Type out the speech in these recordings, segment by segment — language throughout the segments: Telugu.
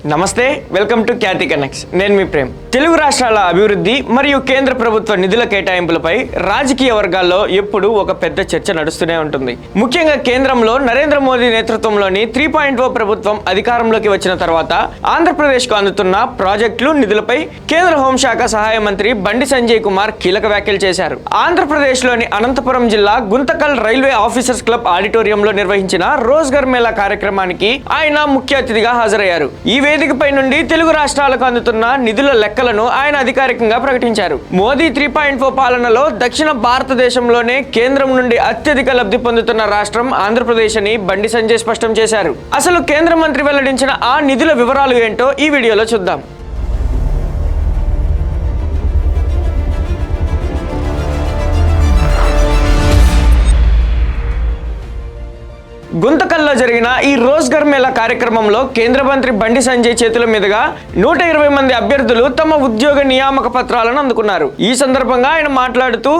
నమస్తే, వెల్కమ్ టు ఖ్యాతి కనెక్ట్స్. నేను మీ ప్రేమ్. తెలుగు రాష్ట్రాల అభివృద్ధి మరియు కేంద్ర ప్రభుత్వ నిధుల కేటాయింపులపై రాజకీయ వర్గాల్లో ఎప్పుడూ ఒక పెద్ద చర్చ నడుస్తూనే ఉంటుంది. ముఖ్యంగా కేంద్రంలో నరేంద్ర మోదీ నేతృత్వంలోని 3.0 ప్రభుత్వం అధికారంలోకి వచ్చిన తర్వాత ఆంధ్రప్రదేశ్కు అందుతున్న ప్రాజెక్టులు నిధులపై కేంద్ర హోంశాఖ సహాయ మంత్రి బండి సంజయ్ కుమార్ కీలక వ్యాఖ్యలు చేశారు. ఆంధ్రప్రదేశ్లోని అనంతపురం జిల్లా గుంతకల్ రైల్వే ఆఫీసర్స్ క్లబ్ ఆడిటోరియంలో నిర్వహించిన రోజ్గర్ మేళా కార్యక్రమానికి ఆయన ముఖ్య అతిథిగా హాజరయ్యారు. ఈ వేదికపై నుండి తెలుగు రాష్ట్రాలకు అందుతున్న నిధుల లెక్కలను ఆయన అధికారికంగా ప్రకటించారు. మోదీ 3.0 పాలనలో దక్షిణ భారతదేశంలోనే కేంద్రం నుండి అత్యధిక లబ్ధి పొందుతున్న రాష్ట్రం ఆంధ్రప్రదేశ్ అని బండి సంజయ్ స్పష్టం చేశారు. అసలు కేంద్ర మంత్రి వెల్లడించిన ఆ నిధుల వివరాలు ఏంటో ఈ వీడియోలో చూద్దాం. గుంతకల్లో జరిగిన ఈ రోజ్గర్ మేళా కార్యక్రమంలో కేంద్ర మంత్రి బండి సంజయ్ చేతుల మీదుగా 120 మంది అభ్యర్థులు తమ ఉద్యోగ నియామక పత్రాలను అందుకున్నారు. ఈ సందర్భంగా ఆయన మాట్లాడుతూ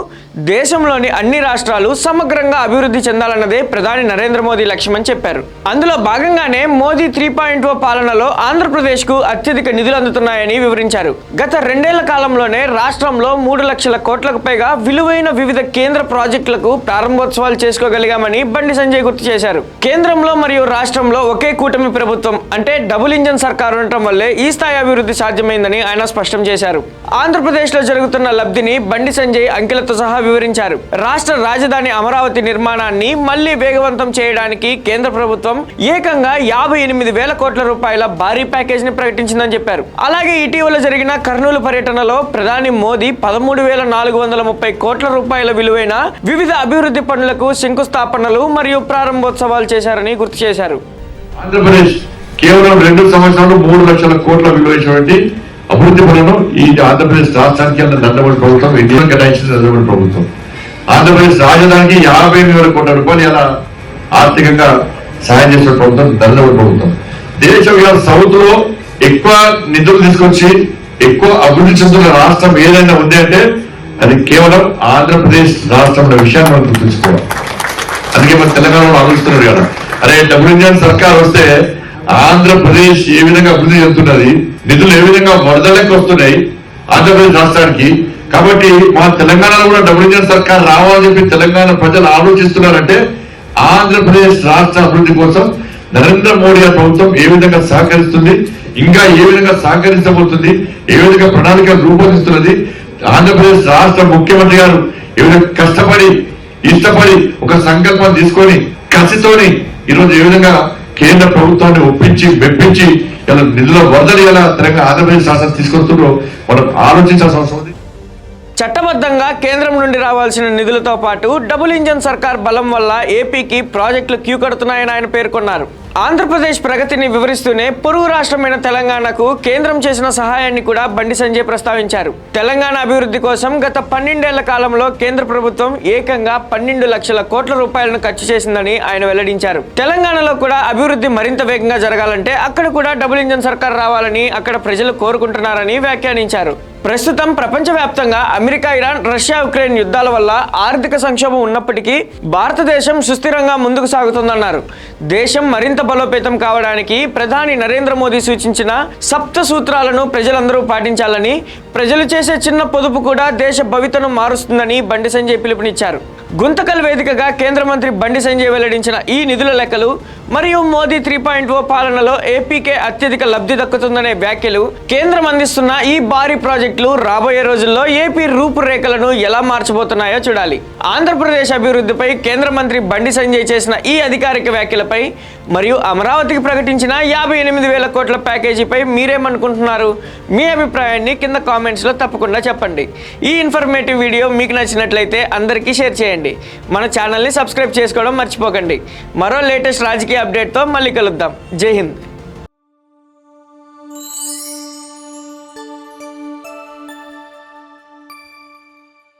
దేశంలోని అన్ని రాష్ట్రాలు సమగ్రంగా అభివృద్ధి చెందాలన్నదే ప్రధాని నరేంద్ర మోదీ లక్ష్యమని చెప్పారు. అందులో భాగంగానే మోదీ 3.0 పాలనలో ఆంధ్రప్రదేశ్ కు అత్యధిక నిధులు అందుతున్నాయని వివరించారు. గత 2 ఏళ్ల కాలంలోనే రాష్ట్రంలో 3 లక్షల కోట్లకు పైగా విలువైన వివిధ కేంద్ర ప్రాజెక్టులకు ప్రారంభోత్సవాలు చేసుకోగలిగామని బండి సంజయ్ గుర్తు చేశారు. కేంద్రంలో మరియు రాష్ట్రంలో ఒకే కూటమి ప్రభుత్వం అంటే డబుల్ ఇంజన్ సర్కార్ ఉండటం వల్లే ఈ స్థాయి అభివృద్ధి సాధ్యమైందని ఆయన స్పష్టం చేశారు. ఆంధ్రప్రదేశ్ లో జరుగుతున్న లబ్ధిని బండి సంజయ్ అంకెలతో సహా వివరించారు. రాష్ట్ర రాజధాని అమరావతి నిర్మాణాన్ని మళ్లీ వేగవంతం చేయడానికి కేంద్ర ప్రభుత్వం ఏకంగా 58,000 కోట్ల రూపాయల భారీ ప్యాకేజ్ ని ప్రకటించిందని చెప్పారు. అలాగే ఇటీవల జరిగిన కర్నూలు పర్యటనలో ప్రధాని మోదీ 13,430 కోట్ల రూపాయల విలువైన వివిధ అభివృద్ధి పనులకు శంకుస్థాపనలు మరియు ప్రారంభోత్సవాలు చేశారని గుర్తు చేశారు. ఆంధ్రప్రదేశ్ కేవలం 2 సంవత్సరాలు 3 లక్షల కోట్ల విలువైనటువంటి అభివృద్ధి పనులను ఈ ఆంధ్రప్రదేశ్ రాష్ట్రానికి నరేంద్ర ప్రభుత్వం ఇండియా కేటాయించిన నరేంద్ర ప్రభుత్వం ఆంధ్రప్రదేశ్ రాజధానికి 58,000 కోట్ల రూపాయలు ఇలా ఆర్థికంగా సాయం చేసిన ప్రభుత్వం నరేంద్ర ప్రభుత్వం. దేశం సౌత్ లో ఎక్కువ నిధులు తీసుకొచ్చి ఎక్కువ అభివృద్ధి చెందుతున్న రాష్ట్రం ఏదైనా ఉంది అంటే అది కేవలం ఆంధ్రప్రదేశ్ రాష్ట్రం అనే విషయాన్ని మనం గుర్తుంచుకోవాలి. అందుకే మన తెలంగాణలో ఆలోచిస్తున్నారు కదా, అరే డబుల్ ఇంజన్ సర్కార్ వస్తే ఆంధ్రప్రదేశ్ ఏ విధంగా అభివృద్ధి చెందుతున్నది, నిధులు ఏ విధంగా వరదలకు వస్తున్నాయి ఆంధ్రప్రదేశ్ రాష్ట్రానికి. కాబట్టి మా తెలంగాణలో కూడా డబుల్ ఇంజన్ సర్కార్ రావాలని చెప్పి తెలంగాణ ప్రజలు ఆలోచిస్తున్నారంటే ఆంధ్రప్రదేశ్ రాష్ట్ర అభివృద్ధి కోసం నరేంద్ర మోడీ ప్రభుత్వం ఏ విధంగా సహకరిస్తుంది, ఇంకా ఏ విధంగా సహకరించబోతుంది, ఏ విధంగా ప్రణాళికలు రూపొందిస్తున్నది. ఆంధ్రప్రదేశ్ రాష్ట్ర ముఖ్యమంత్రి గారు ఏ విధంగా కష్టపడి ఇష్టపడి ఒక సంకల్పం తీసుకొని కసితోని ఈరోజు ఏ విధంగా కేంద్ర ప్రభుత్వాన్ని ఒప్పించి మెప్పించి ఇలా నిధుల వరదలు ఎలా తెలంగాణ ఆంధ్రప్రదేశ్ రాష్ట్రం తీసుకొస్తున్నారో మనం ఆలోచించాల్సిన అవసరం ఉంది. చట్టబద్ధంగా కేంద్రం నుండి రావాల్సిన నిధులతో పాటు డబుల్ ఇంజన్ సర్కార్ బలం వల్ల ఏపీకి ప్రాజెక్టులు క్యూ కడుతున్నాయని ఆయన పేర్కొన్నారు. ఆంధ్రప్రదేశ్ ప్రగతిని వివరిస్తూనే పొరుగు రాష్ట్రమైన తెలంగాణకు కేంద్రం చేసిన సహాయాన్ని కూడా బండి సంజయ్ ప్రస్తావించారు. తెలంగాణ అభివృద్ధి కోసం గత 12 ఏళ్ల కాలంలో కేంద్ర ప్రభుత్వం ఏకంగా 12 లక్షల కోట్ల రూపాయలను ఖర్చు చేసిందని ఆయన వెల్లడించారు. తెలంగాణలో కూడా అభివృద్ధి మరింత వేగంగా జరగాలంటే అక్కడ కూడా డబుల్ ఇంజన్ సర్కార్ రావాలని అక్కడ ప్రజలు కోరుకుంటున్నారని వ్యాఖ్యానించారు. ప్రస్తుతం ప్రపంచవ్యాప్తంగా అమెరికా, ఇరాన్, రష్యా, ఉక్రెయిన్ యుద్ధాల వల్ల ఆర్థిక సంక్షోభం ఉన్నప్పటికీ భారతదేశం సుస్థిరంగా ముందుకు సాగుతుందన్నారు. దేశం మరింత బలోపేతం కావడానికి ప్రధాని నరేంద్ర మోదీ సూచించిన సప్త సూత్రాలను ప్రజలందరూ పాటించాలని, ప్రజలు చేసే చిన్న పొదుపు కూడా దేశ భవితను మారుస్తుందని బండి సంజయ్ పిలుపునిచ్చారు. గుంతకల్ వేదికగా కేంద్ర మంత్రి బండి సంజయ్ వెల్లడించిన ఈ నిధుల లెక్కలు మరియు మోదీ 3.0 పాలనలో ఏపీకే అత్యధిక లబ్ధి దక్కుతుందనే వ్యాఖ్యలు, కేంద్రం అందిస్తున్న ఈ భారీ ప్రాజెక్టులు రాబోయే రోజుల్లో ఏపీ రూపురేఖలను ఎలా మార్చబోతున్నాయో చూడాలి. ఆంధ్రప్రదేశ్ అభివృద్ధిపై కేంద్ర మంత్రి బండి సంజయ్ చేసిన ఈ అధికారిక వ్యాఖ్యలపై మరియు అమరావతికి ప్రకటించిన 58,000 కోట్ల ప్యాకేజీపై మీరేమనుకుంటున్నారు? మీ అభిప్రాయాన్ని కింద కామెంట్స్లో తప్పకుండా చెప్పండి. ఈ ఇన్ఫర్మేటివ్ వీడియో మీకు నచ్చినట్లయితే అందరికీ షేర్ చేయండి. మన ఛానల్ని సబ్స్క్రైబ్ చేసుకోవడం మర్చిపోకండి. మరో లేటెస్ట్ రాజకీయ అప్డేట్తో మళ్ళీ కలుద్దాం. జై హింద్.